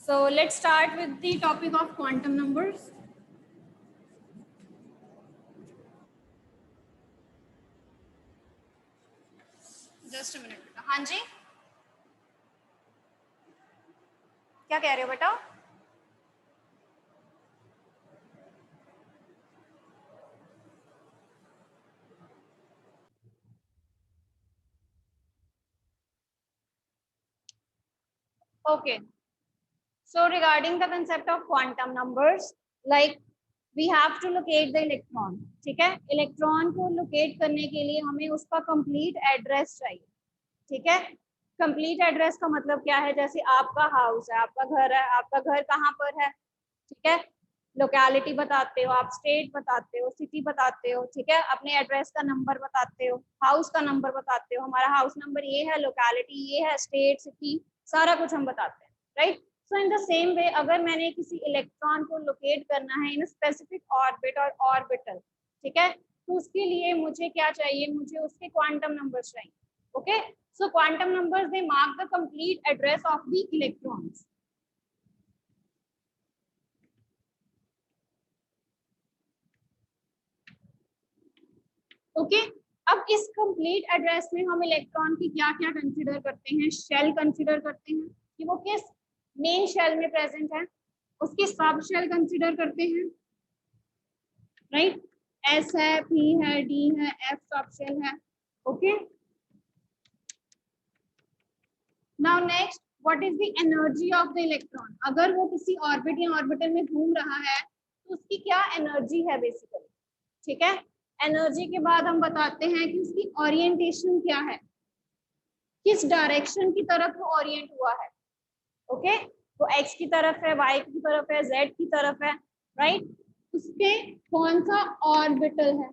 So let's start with the topic of quantum numbers. Just a minute. हाँ जी, क्या कह रहे हो बेटा? Okay. So regarding the concept of quantum numbers, like we have to locate the electron. ठीक है? Electron को locate करने के लिए हमें उसका कंप्लीट एड्रेस चाहिए. ठीक है? कंप्लीट एड्रेस का मतलब क्या है? जैसे आपका हाउस है, आपका घर है, आपका घर कहाँ पर है? ठीक है, लोकेलिटी बताते हो, आप स्टेट बताते हो, सिटी बताते हो. ठीक है, अपने एड्रेस का नंबर बताते हो, हाउस का नंबर बताते हो, हमारा हाउस नंबर ये है, लोकेलिटी ये है, स्टेट सिटी सारा कुछ हम बताते हैं. Right. So in the same way अगर मैंने किसी इलेक्ट्रॉन को लोकेट करना है इन स्पेसिफिक ऑर्बिट और ऑर्बिटल, ठीक है, तो उसके लिए मुझे क्या चाहिए? मुझे उसके क्वांटम नंबर्स चाहिए. Okay, so quantum numbers they mark the complete address of the electrons. Okay, अब इस कंप्लीट एड्रेस में हम इलेक्ट्रॉन की क्या क्या कंसीडर करते हैं? शेल कंसीडर करते हैं कि वो किस मेन शेल में प्रेजेंट है. उसकी सब शेल कंसीडर करते हैं. राइट, एस है, पी है, डी है, एफ सब शेल है. Okay, now next, what is the energy of the electron? अगर वो किसी ऑर्बिट या ऑर्बिटल में घूम रहा है तो उसकी क्या एनर्जी है बेसिकली. ठीक है, एनर्जी के बाद हम बताते हैं कि उसकी ओरिएंटेशन क्या है, किस डायरेक्शन की तरफ वो ओरिएंट हुआ है. ओके, वो एक्स की तरफ है, वाई की तरफ है, जेड की तरफ है. राइट, उसके कौन सा ऑर्बिटल है.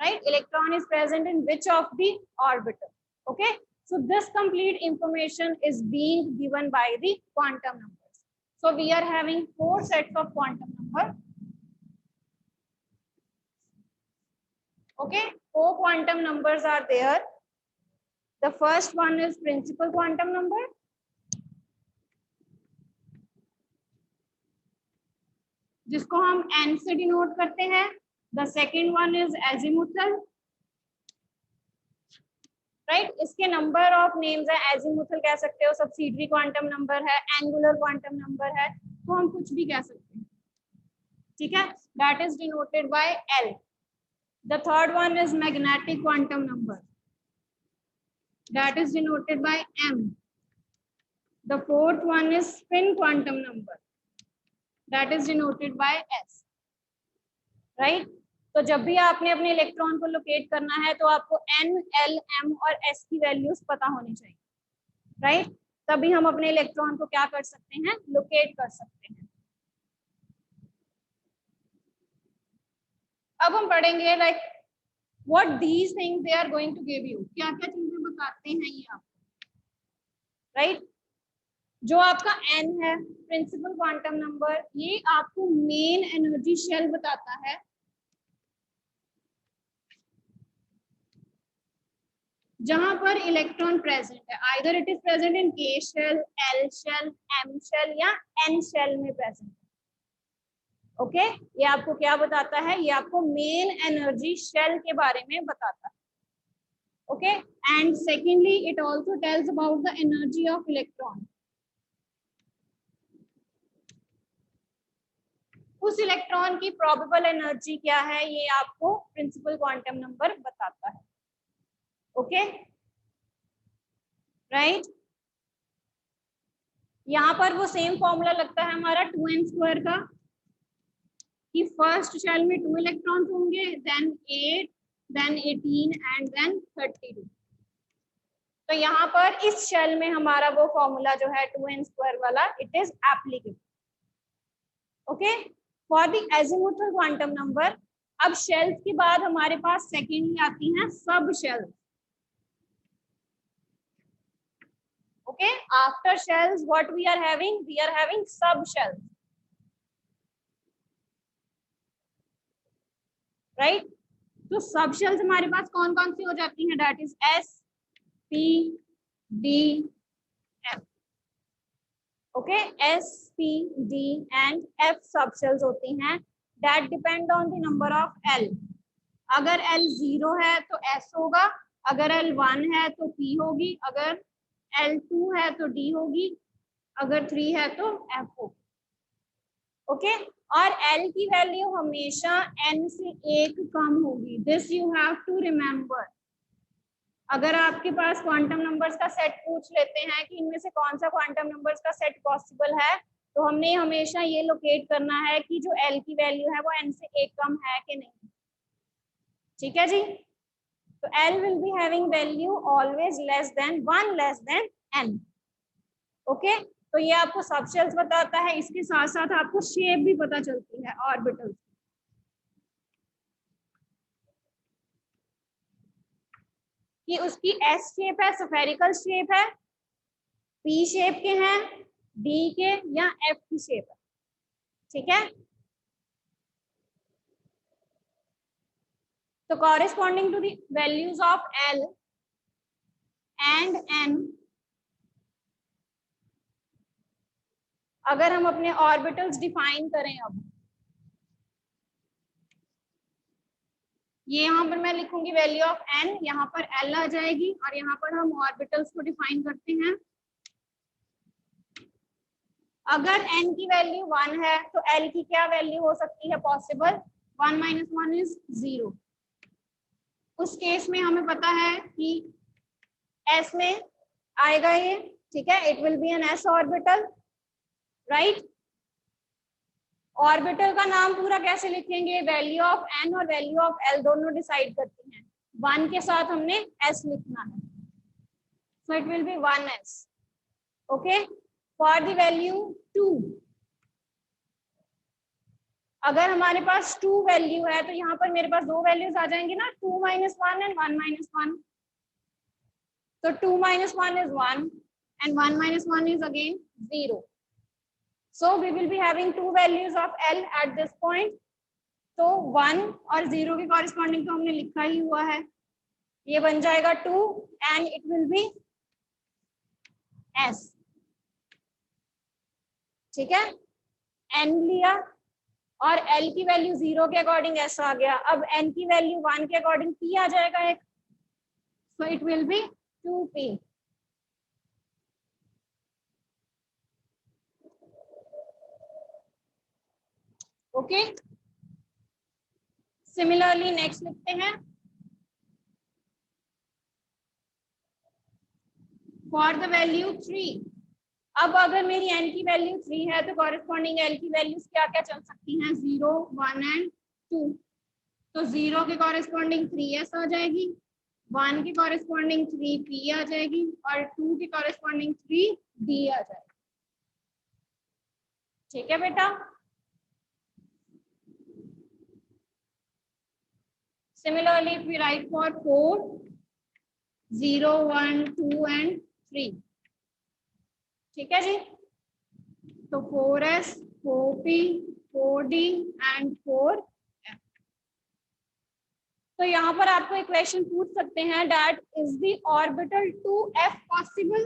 Right, electron is present in which of the orbital. Okay, so this complete information is being given by the quantum numbers. So we are having 4 sets of quantum number. Okay, 4 quantum numbers are there. The first one is principal quantum number. जिसको हम n से denote करते हैं. The second one is azimuthal. Right, इसके number of names है. Azimuthal कह सकते हो, सब्सिडरी क्वांटम नंबर है, एंगुलर क्वांटम नंबर है, तो हम कुछ भी कह सकते हैं. ठीक है, that is denoted by L. The third one is magnetic quantum number, that is denoted by M. The fourth one is spin quantum number, that is denoted by S. Right, तो जब भी आपने अपने इलेक्ट्रॉन को locate करना है तो आपको एन, एल, एम और एस की वैल्यूज पता होनी चाहिए. राइट, तभी हम अपने इलेक्ट्रॉन को क्या कर सकते हैं? लोकेट कर सकते हैं. अब हम पढ़ेंगे like what these things they are going to give you. क्या क्या चीजें बताते हैं ये आपको. राइट, जो आपका एन है, प्रिंसिपल क्वांटम नंबर, ये आपको मेन एनर्जी शेल बताता है. जहां पर इलेक्ट्रॉन प्रेजेंट है, either it is present in K shell, L shell, M shell या एन शेल में प्रेजेंट है. ओके, ये आपको क्या बताता है? ये आपको मेन एनर्जी शेल के बारे में बताता है. Okay, and secondly it also tells about the energy of electron. उस इलेक्ट्रॉन की प्रोबेबल एनर्जी क्या है, ये आपको प्रिंसिपल क्वांटम नंबर बताता है. ओके, राइट, यहाँ पर वो सेम फॉर्मूला लगता है हमारा 2n² का, कि फर्स्ट शेल में 2 इलेक्ट्रॉन्स होंगे, देन 8, देन 18 एंड देन 32. तो यहाँ पर इस शेल में हमारा वो फॉर्मूला जो है 2n² वाला, it is applicable. Okay, for the azimuthal quantum number, अब शेल्स के बाद हमारे पास सेकेंडली आती हैं sub shells. Okay, after shells what we are having sub shells. Right, तो सब शेल्स हमारे पास कौन कौन सी हो जाती हैं? That is S, P, D, F. Okay, S, P, D and F सब शेल्स होती हैं that depend on the number of L। अगर L 0 है तो S होगा, अगर L 1 है तो P होगी, अगर L 2 है तो D होगी, अगर 3 है तो F होगी। ओके, और L की वैल्यू हमेशा N से एक कम होगी, this you have to remember. अगर आपके पास क्वांटम नंबर्स का सेट पूछ लेते हैं कि इनमें से कौन सा क्वांटम नंबर्स का सेट पॉसिबल है, तो हमने हमेशा ये लोकेट करना है कि जो L की वैल्यू है वो N से एक कम है कि नहीं। ठीक है जी, तो L will be having value always less than 1 less than N। Okay, तो ये आपको सबशेल्स बताता है, इसके साथ साथ आपको शेप भी पता चलती है ऑर्बिटल कि उसकी S शेप है, स्फेरिकल शेप है, P शेप के हैं, D के या F की शेप है। ठीक है, तो corresponding to the values of L and N, अगर हम अपने ऑर्बिटल्स डिफाइन करें, अब ये यहाँ पर मैं लिखूंगी वैल्यू ऑफ N, यहाँ पर L आ जाएगी और यहाँ पर हम ऑर्बिटल्स को डिफाइन करते हैं। अगर N की वैल्यू 1 है तो L की क्या वैल्यू हो सकती है पॉसिबल? 1 - 1 इज 0। उस केस में हमें पता है कि S में आएगा ये, ठीक है, it will be an S orbital, right. Orbital का नाम पूरा कैसे लिखेंगे? वैल्यू ऑफ N और वैल्यू ऑफ L दोनों डिसाइड करती हैं। 1 के साथ हमने S लिखना है, so it will be 1s। Okay, for the value 2, अगर हमारे पास 2 वैल्यू है तो यहाँ पर मेरे पास दो वैल्यूज आ जाएंगी ना, 2 - 1 एंड 1 - 1। तो 2 - 1 is 1 and 1 - 1 is again 0. So we will be having two values of L at this point. तो 1 और 0 के कॉरेस्पॉन्डिंग तो हमने लिखा ही हुआ है, ये बन जाएगा 2 and it will be S। ठीक है, N लिया और L की वैल्यू 0 के अकॉर्डिंग S आ गया, अब N की वैल्यू 1 के अकॉर्डिंग P आ जाएगा एक, so it will be 2P। Okay, similarly next लिखते हैं फॉर द वैल्यू 3। अब अगर मेरी N की वैल्यू 3 है तो कॉरेस्पॉन्डिंग L की वैल्यूज क्या क्या चल सकती हैं? 0, 1 एंड 2। तो 0 के कॉरेस्पॉन्डिंग 3S आ जाएगी, 1 के कॉरेस्पॉन्डिंग 3P आ जाएगी और 2 के कॉरेस्पॉन्डिंग 3D आ जाएगी। ठीक है बेटा, similarly if we write for 4, 0, 1, 2 and 3। ठीक है जी, तो 4S, 4P, 4D and 4F। तो यहाँ पर आपको एक क्वेश्चन पूछ सकते हैं, that is the orbital 2F possible?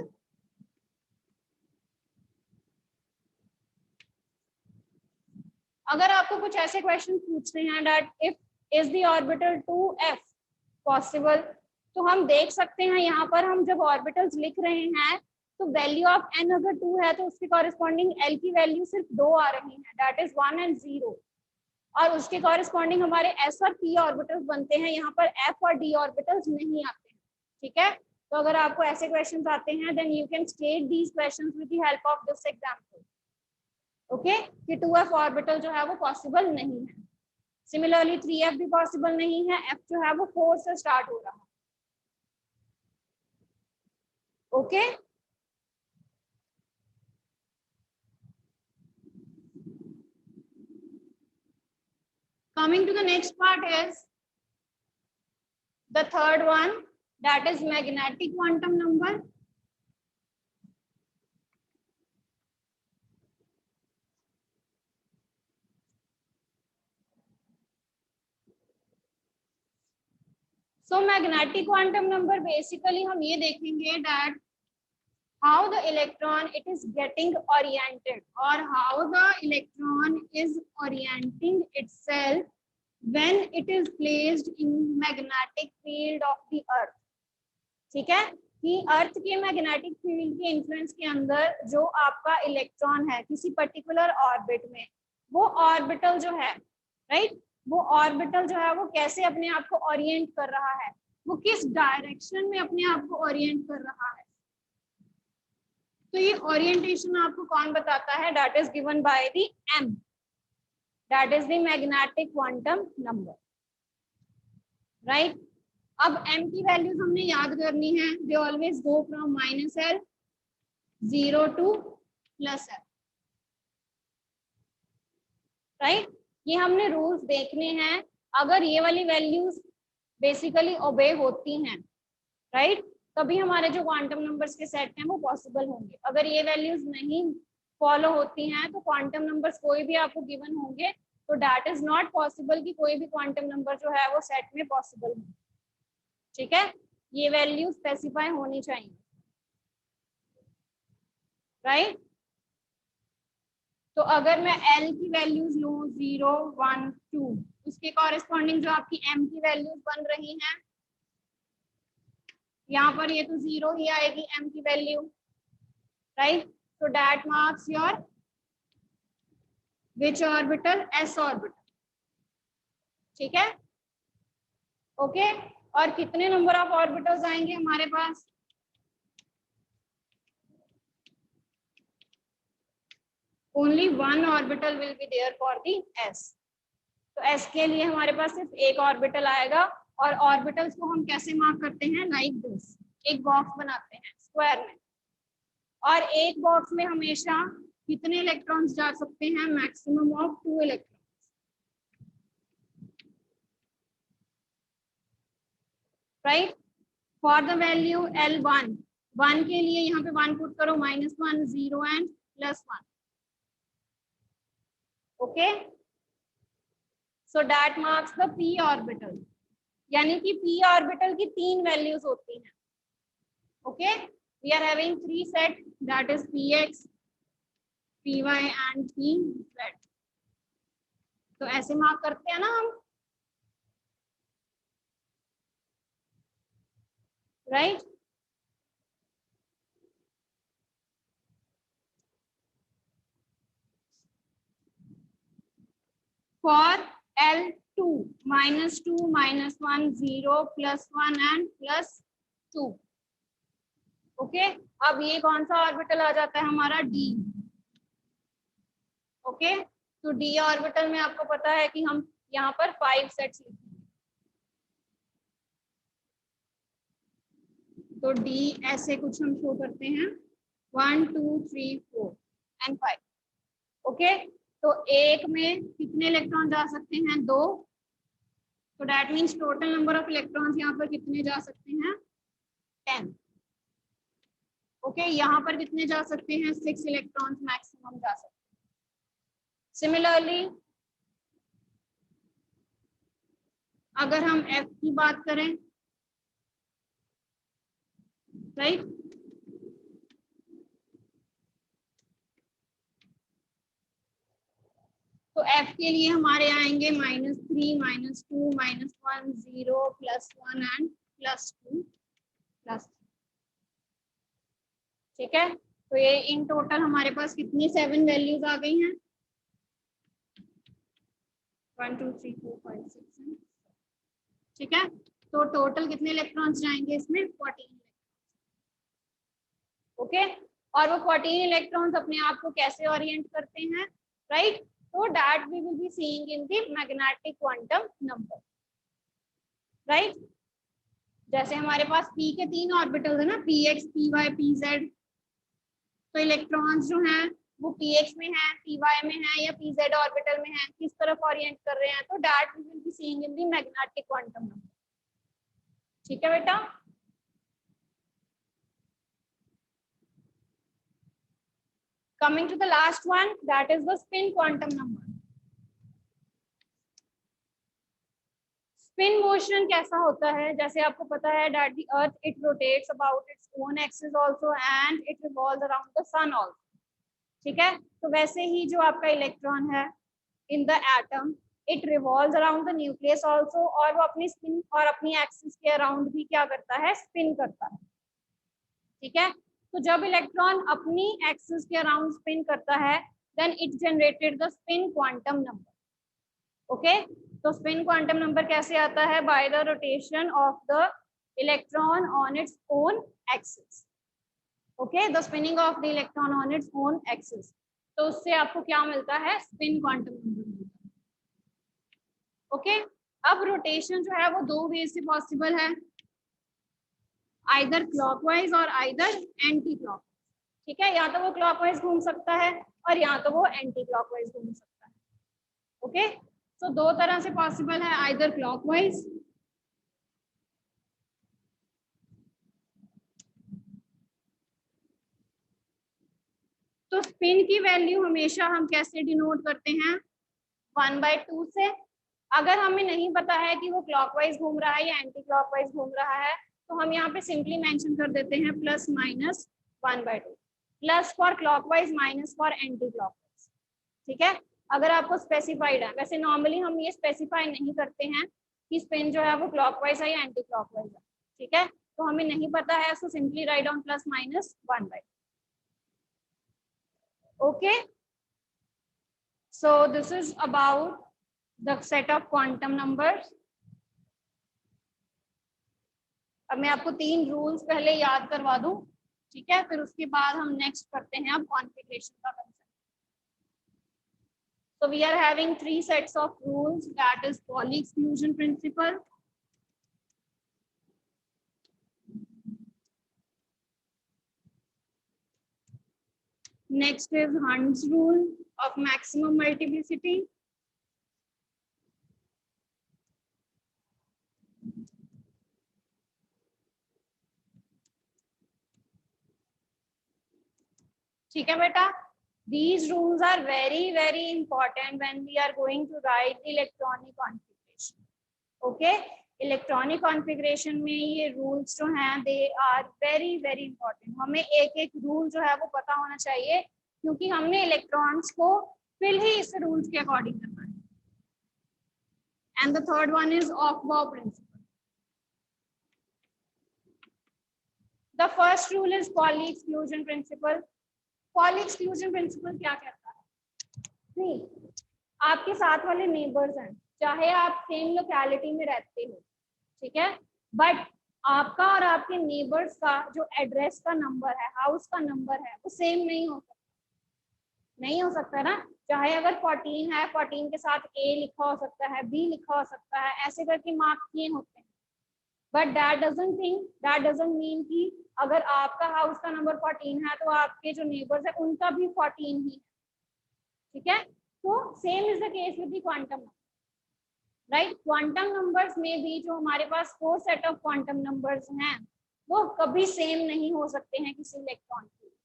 अगर आपको कुछ ऐसे क्वेश्चन पूछते हैं that if is the orbital 2F possible, तो हम देख सकते हैं यहाँ पर हम जब ऑर्बिटल्स लिख रहे हैं तो वैल्यू ऑफ N अगर 2 है तो उसके कॉरेस्पॉन्डिंग L की वैल्यू सिर्फ 2 आ रही है, दैट इज 1 एंड 0, और उसके कॉरेस्पॉन्डिंग हमारे S और P ऑर्बिटल्स बनते हैं, यहाँ पर F और D ऑर्बिटल्स नहीं आते हैं। ठीक है, तो अगर आपको ऐसे क्वेश्चंस आते हैं then you can state these questions with the help of this example. Okay, कि 2F ऑर्बिटल जो है वो पॉसिबल नहीं है। सिमिलरली 3F भी पॉसिबल नहीं है, F जो है वो 4 से स्टार्ट हो रहा है। Okay, coming to the next part is the third one, that is magnetic quantum number. So magnetic quantum number basically हम ये देखेंगे that how the electron it is getting oriented, or how the electron is orienting itself when it is placed in magnetic field of the earth. ठीक है, कि अर्थ के magnetic field के influence के अंदर जो आपका इलेक्ट्रॉन है किसी पर्टिकुलर ऑर्बिट में, वो ऑर्बिटल जो है, राइट, वो ऑर्बिटल जो है वो कैसे अपने आप को ओरिएंट कर रहा है, वो किस डायरेक्शन में अपने आप को ओरिएंट कर रहा है। तो ये ओरिएंटेशन आपको कौन बताता है? That is given by the m, that is the magnetic quantum number, right. अब m की वैल्यूज हमने याद करनी है, they always go from -l 0 to +l, right. ये हमने रूल्स देखने हैं, अगर ये वाली वैल्यूज बेसिकली ओबे होती हैं, राइट, तभी हमारे जो क्वांटम नंबर्स के सेट हैं वो पॉसिबल होंगे। अगर ये वैल्यूज नहीं फॉलो होती हैं तो क्वांटम नंबर्स कोई भी आपको गिवन होंगे तो दैट इज नॉट पॉसिबल कि कोई भी क्वांटम नंबर जो है वो सेट में पॉसिबल हो। ठीक है, ये वैल्यू स्पेसिफाई होनी चाहिए, राइट। तो अगर मैं L की वैल्यूज लूं 0, 1, 2, उसके कॉरेस्पॉन्डिंग जो आपकी M की वैल्यूज बन रही हैं, यहाँ पर ये तो 0 ही आएगी m की वैल्यू, राइट। तो that marks your which orbital? s orbital, ठीक है, ओके। और कितने नंबर ऑफ ऑर्बिटल्स आएंगे हमारे पास? Only one orbital will be there for the s। तो s के लिए हमारे पास सिर्फ एक ऑर्बिटल आएगा, और ऑर्बिटल्स को हम कैसे मार्क करते हैं? लाइक दिस, एक बॉक्स बनाते हैं स्क्वायर में, और एक बॉक्स में हमेशा कितने इलेक्ट्रॉन्स जा सकते हैं? Maximum of 2 electrons, right. For the value L1, 1 के लिए यहाँ पे 1 पुट करो, -1, 0 and +1, okay. So that marks the p orbital, यानी कि p ऑर्बिटल की 3 वैल्यूज होती हैं, okay. We are having 3 set, that is px, py and pz। तो ऐसे मार्क करते हैं ना हम, right. For L2, -2, -1, 0, +1 and +2, okay. अब ये कौन सा ऑर्बिटल आ जाता है? हमारा D, ओके। तो D ऑर्बिटल में आपको पता है कि हम यहाँ पर 5 सेट्स लिखेंगे, तो D ऐसे कुछ हम शो करते हैं, 1, 2, 3, 4 एंड 5, ओके। तो एक में कितने इलेक्ट्रॉन जा सकते हैं? 2। तो that means total number of electrons यहाँ पर कितने जा सकते हैं? 10, ओके। यहाँ पर कितने जा सकते हैं? 6 इलेक्ट्रॉन्स मैक्सिमम जा सकते हैं। सिमिलरली अगर हम F की बात करें, राइट, तो F के लिए हमारे आएंगे -3, -2, -1, 0, +1 एंड +2, +3, ठीक है। तो ये इन टोटल हमारे पास कितनी 7 वैल्यूज आ गई हैं? 1, 2, 3, 4, 5, 6, ठीक है। तो टोटल कितने इलेक्ट्रॉन्स जाएंगे इसमें? 14, ओके। और वो 14 इलेक्ट्रॉन्स अपने आप को कैसे ओरिएंट करते हैं, राइट। तो that we will be seeing in the magnetic quantum number, right. जैसे हमारे पास p के 3 ऑर्बिटल्स है ना, px, py, pz। तो इलेक्ट्रॉन्स जो हैं वो px में है, py में है, या pz ऑर्बिटल में है, किस तरफ ओरिएंट कर रहे हैं? तो that we will be seeing in the magnetic quantum number, ठीक है बेटा। Coming to the last one, that is the spin quantum number. Spin motion कैसा होता है, जैसे आपको पता है that the earth it rotates about its own axis also and it revolves around the sun also, ठीक है। तो वैसे ही जो आपका इलेक्ट्रॉन है in the atom, it revolves around the nucleus also, और वो अपनी स्पिन और अपनी एक्सिस के अराउंड भी क्या करता है, स्पिन करता है, ठीक है। तो जब इलेक्ट्रॉन अपनी एक्सिस के अराउंड स्पिन करता है, then it generated the spin quantum number. Okay, तो स्पिन क्वांटम नंबर कैसे आता है, by the rotation of the electron on its own axis. Okay, the spinning of the electron on its own axis, तो उससे आपको क्या मिलता है, स्पिन क्वांटम नंबर मिलता है। ओके, अब रोटेशन जो है वो दो वे से पॉसिबल है, आइदर क्लॉकवाइज और आइदर एंटी क्लॉकवाइज, ठीक है। या तो वो क्लॉकवाइज घूम सकता है और या तो वो एंटी क्लॉकवाइज घूम सकता है। ओके, तो दो तरह से पॉसिबल है, आइदर क्लॉकवाइज, तो स्पिन की वैल्यू हमेशा हम कैसे डिनोट करते हैं, 1/2 से। अगर हमें नहीं पता है कि वो क्लॉकवाइज घूम रहा है या एंटी क्लॉकवाइज घूम रहा है, तो हम यहाँ पे सिंपली मेंशन कर देते हैं +/-1/2, plus for clockwise, minus for anti clockwise, ठीक है। अगर आपको स्पेसिफाइड है, वैसे नॉर्मली हम ये स्पेसिफाई नहीं करते हैं कि स्पिन जो है वो क्लॉकवाइज है या एंटी क्लॉकवाइज है, ठीक है। तो हमें नहीं पता है, so simply write down +/-1/2। Okay, so this is about the set of quantum numbers। अब मैं आपको 3 रूल्स पहले याद करवा दूं, ठीक है, फिर उसके बाद हम नेक्स्ट करते हैं अब कॉन्फ़िगरेशन का concept. So we are having 3 sets of rules, that is Pauli exclusion principle, next is Hund's rule of maximum multiplicity, ठीक है बेटा। These rules are very important when we are going to write the electronic configuration। Okay, electronic configuration में ये rules जो हैं दे are very important. हमें एक एक रूल जो है वो पता होना चाहिए, क्योंकि हमने इलेक्ट्रॉन्स को फिल ही इस रूल्स के अकॉर्डिंग करना है। And the third one is Aufbau principle. The first rule is Pauli exclusion principle. Pauli exclusion principle क्या कहता है, नहीं, आपके साथ वाले नेबर्स हैं, चाहे आप सेम लोकेलिटी में रहते हो, ठीक है, बट आपका और आपके नेबर्स का जो एड्रेस का नंबर है, हाउस का नंबर है, वो सेम नहीं हो सकता, नहीं हो सकता ना। चाहे अगर 14 है, 14 के साथ A लिखा हो सकता है, B लिखा हो सकता है, ऐसे करके मार्क किए होते हैं, बट दैट डजंट मीन कि अगर आपका हाउस का नंबर 14 है तो आपके जो नेबर्स है उनका भी 14 ही है, ठीक है। तो same is the case with the quantum, right. Quantum numbers में भी जो हमारे पास 4 सेट ऑफ क्वांटम नंबर्स हैं वो कभी सेम नहीं हो सकते हैं किसी इलेक्ट्रॉन के लिए।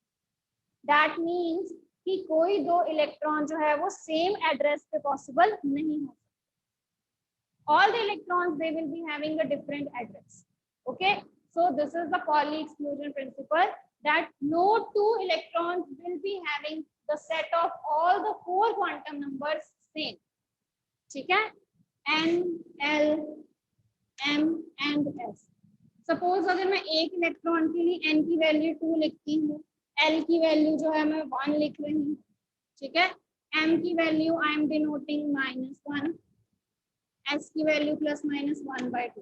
दैट मीन्स कि कोई दो इलेक्ट्रॉन जो है वो सेम एड्रेस पे पॉसिबल नहीं हो सकते। All the electrons they will be having a different address। Okay, so this is the Pauli exclusion principle, that no two electrons will be having the set of all the 4 quantum numbers same, ठीक है, N, L, M and S। Suppose अगर मैं एक electron के लिए N की value 2 लिखती हूँ, L की वैल्यू जो है मैं 1 लिख रही हूँ, ठीक है, M की value I am denoting -1, S की वैल्यू +/-1/2।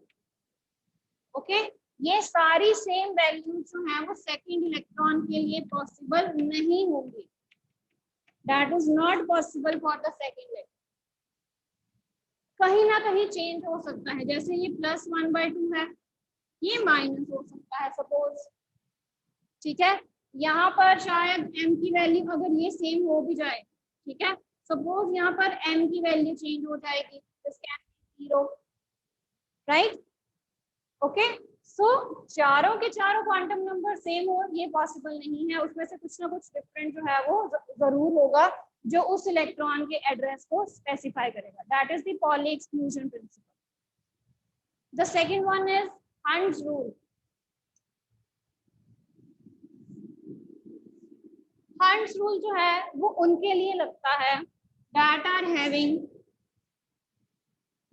ओके, ये सारी सेम वैल्यूज जो हैं वो सेकंड इलेक्ट्रॉन के लिए पॉसिबल नहीं होंगी। That is not possible for the second electron. कहीं ना कहीं चेंज हो सकता है, जैसे ये +1/2 है, ये माइनस हो सकता है सपोज, ठीक है। यहाँ पर शायद M की वैल्यू अगर ये सेम हो भी जाए, ठीक है, सपोज यहाँ पर M की वैल्यू चेंज हो जाएगी, 0, राइट। ओके, सो चारों के चारों क्वांटम नंबर सेम हो ये पॉसिबल नहीं है, उसमें से कुछ ना कुछ डिफरेंट जो है वो जरूर होगा जो उस इलेक्ट्रॉन के एड्रेस को स्पेसिफाई करेगा। That is the poly exclusion principal. The second one is hunts rule. Hunts rule जो है वो उनके लिए लगता है that are having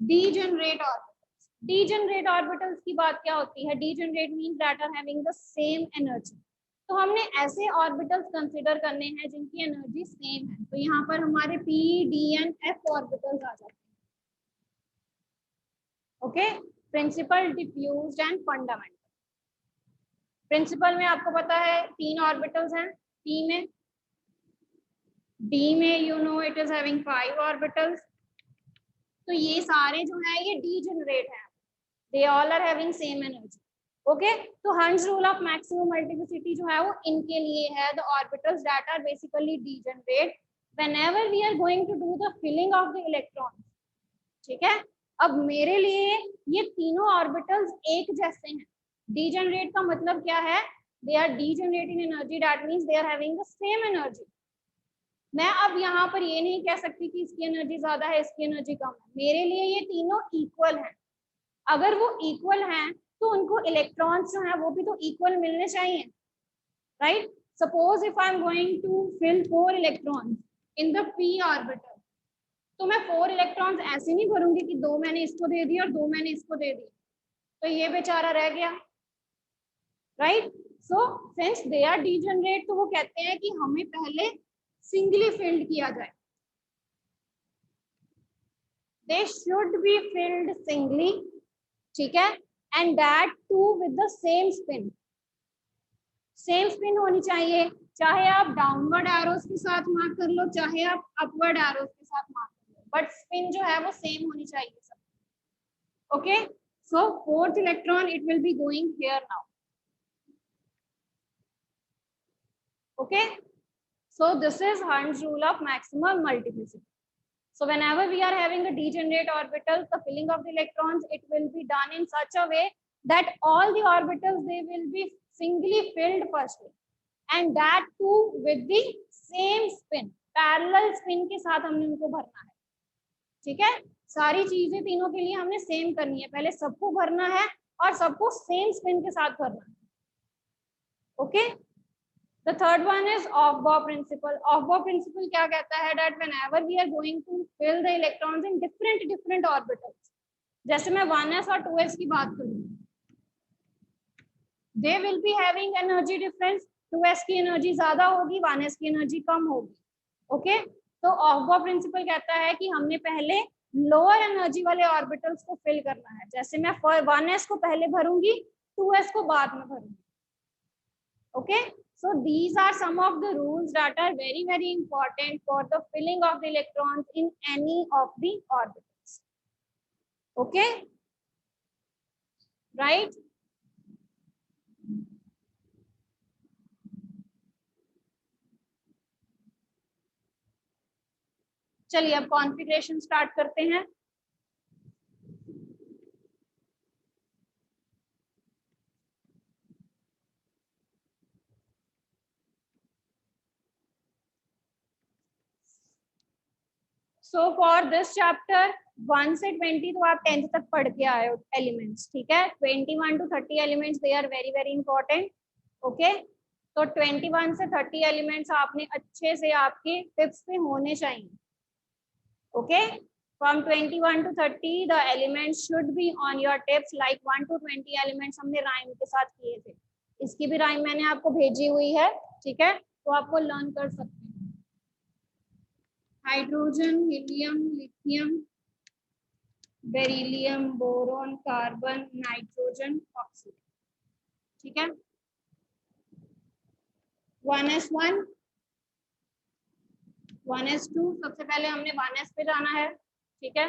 degenerate orbitals। degenerate orbitals की बात क्या होती है? degenerate means that are having the same energy। तो हमने ऐसे ऑर्बिटल्स कंसिडर करने हैं जिनकी एनर्जी सेम है। तो यहाँ पर हमारे p, d and f orbitals आ जाते हैं। Okay, principal, diffused and fundamental. Principal में आपको पता है 3 ऑर्बिटल्स हैं p में, d में you know it is having 5 orbitals. तो ये सारे जो है ये डीजेनरेट हैं, they all are having same energy. Okay, तो Hund's rule of maximum multiplicity जो है वो इनके लिए है, the orbitals that are basically degenerate whenever we are going to do the filling of the electron. ठीक है, अब मेरे लिए ये तीनों ऑर्बिटल्स एक जैसे हैं। डीजेनरेट का मतलब क्या है? They are degenerate in energy, that means they are having the same energy. मैं अब यहाँ पर ये नहीं कह सकती कि इसकी एनर्जी ज्यादा है, इसकी एनर्जी कम है। मेरे लिए ये तीनों इक्वल हैं। अगर वो इक्वल हैं तो उनको इलेक्ट्रॉन्स जो हैं वो भी तो इक्वल मिलने चाहिए, right? Suppose if I am going to fill 4 electrons in the p orbital, तो मैं 4 इलेक्ट्रॉन्स ऐसे नहीं भरूंगी कि 2 मैंने इसको दे दिए और 2 मैंने इसको दे दिए, तो ये बेचारा रह गया, right? So since they are degenerate, तो वो कहते हैं कि हमें पहले सिंगली फिल्ड किया जाए। They should be filled singly, ठीक है, and that too with the same spin. Same spin होनी चाहिए, चाहे आप डाउनवर्ड एरोस के साथ मार्क कर लो, चाहे आप अपवर्ड एरोस के साथ मार्क कर लो, बट स्पिन जो है वो सेम होनी चाहिए सब। Okay, so 4th electron it will be going here now. Okay, so this is Hund's rule of maximum multiplicity. So whenever we are having a degenerate orbital, the filling of the electrons, it will be done in such a way that all the orbitals, they will be singly filled firstly, and that too with the same spin, parallel spin के साथ हमने उनको भरना है। ठीक है, सारी चीजें तीनों के लिए हमने सेम करनी है, पहले सबको भरना है और सबको सेम स्पिन के साथ भरना है। Okay, The third one is Aufbau principle. Aufbau principle क्या कहता है? That whenever we are going to fill the electrons in different orbitals, जैसे मैं 1s और 2s की बात करूँ, they will be having energy difference. 2s की एनर्जी ज्यादा होगी, 1s की एनर्जी कम होगी। ओके, तो Aufbau principle कहता है कि हमने पहले लोअर एनर्जी वाले ऑर्बिटल्स को फिल करना है। जैसे मैं 1s को पहले भरूंगी, 2s को बाद में भरूंगी। Okay, so these are some of the rules that are very important for the filling of the electrons in any of the orbitals. Okay, right? चलिए अब कॉन्फ़िगरेशन स्टार्ट करते हैं। सो फॉर दिस चैप्टर 1 से 20 तो आप 10th तक पढ़ के आए हो एलिमेंट्स, ठीक है। 21 to 30 elements, they are very important. Okay, तो 21 से 30 एलिमेंट्स आपने अच्छे से आपके टिप्स पे होने चाहिए। Okay, from 21 to 30 the elements should be on your tips, like 1 to 20 elements हमने राइम के साथ किए थे। इसकी भी राइम मैंने आपको भेजी हुई है, ठीक है, तो आपको लर्न कर सकते हैं। Hydrogen, helium, lithium, beryllium, boron, carbon, nitrogen, oxygen, ठीक है। 1s1, 1s2, सबसे पहले हमने 1s पे जाना है, ठीक है,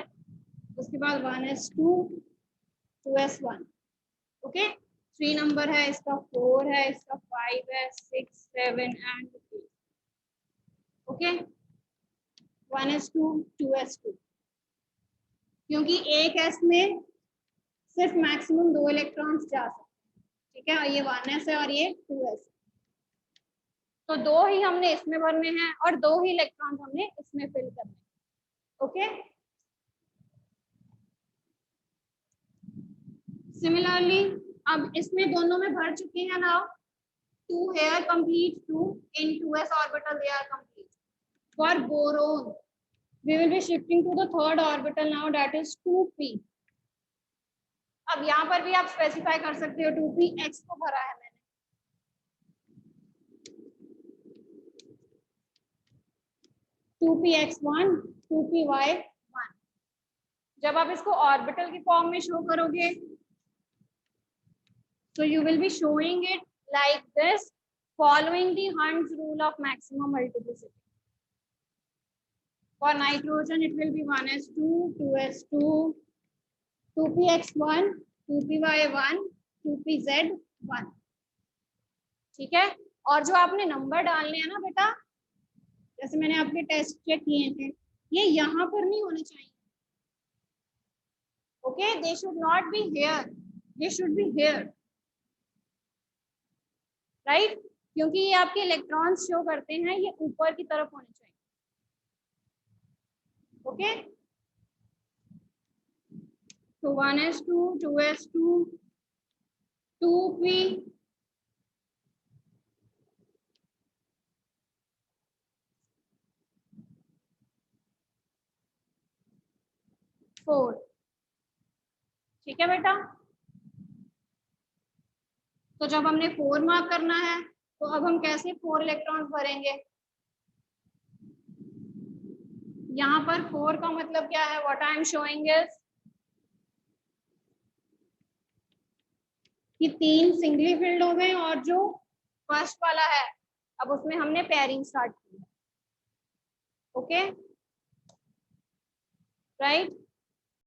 उसके बाद 1s2, 2s1। ओके, 3 नंबर है, इसका 4 है, इसका 5 है, 6, 7 एंड 8। ओके, 1s2, 2s2, क्योंकि एक s में सिर्फ मैक्सिमम 2 इलेक्ट्रॉन्स जा सकते हैं, ठीक है, और ये 1s है और ये 2s, तो 2 ही हमने इसमें भरने हैं और 2 ही इलेक्ट्रॉन्स हमने इसमें फिल करने हैं। ओके, सिमिलरली अब इसमें दोनों में भर चुके हैं ना, 2 here complete, 2 in 2s orbital they are complete. For boron we will be shifting to the third orbital now, that is 2p. अब यहाँ पर भी आप स्पेसिफाई कर सकते हो 2px को भरा है मैंने, 2px1 2py1. जब आप इसको ऑर्बिटल की फॉर्म में शो करोगे so you will be showing it like this, following the Hund's rule of maximum multiplicity. For nitrogen it will be 1s2 2s2 2px1 2py1 2pz1. ठीक है, और जो आपने नंबर डालने हैं ना बेटा, जैसे मैंने आपके टेस्ट चेक किए थे, ये यहाँ पर नहीं होने चाहिए. Okay, they should not be here, they should be here, right, क्योंकि ये आपके इलेक्ट्रॉन्स शो करते हैं, ये ऊपर की तरफ होने चाहिए. ओके, तो 1s2 2s2 2p 4. ठीक है बेटा, तो जब हमने 4 मार्क करना है तो अब हम कैसे 4 इलेक्ट्रॉन्स भरेंगे. यहाँ पर 4 का मतलब क्या है, what I am showing is कि 3 सिंगली फिल्ड हो गए और जो फर्स्ट वाला है अब उसमें हमने पेयरिंग स्टार्ट की. Okay, right,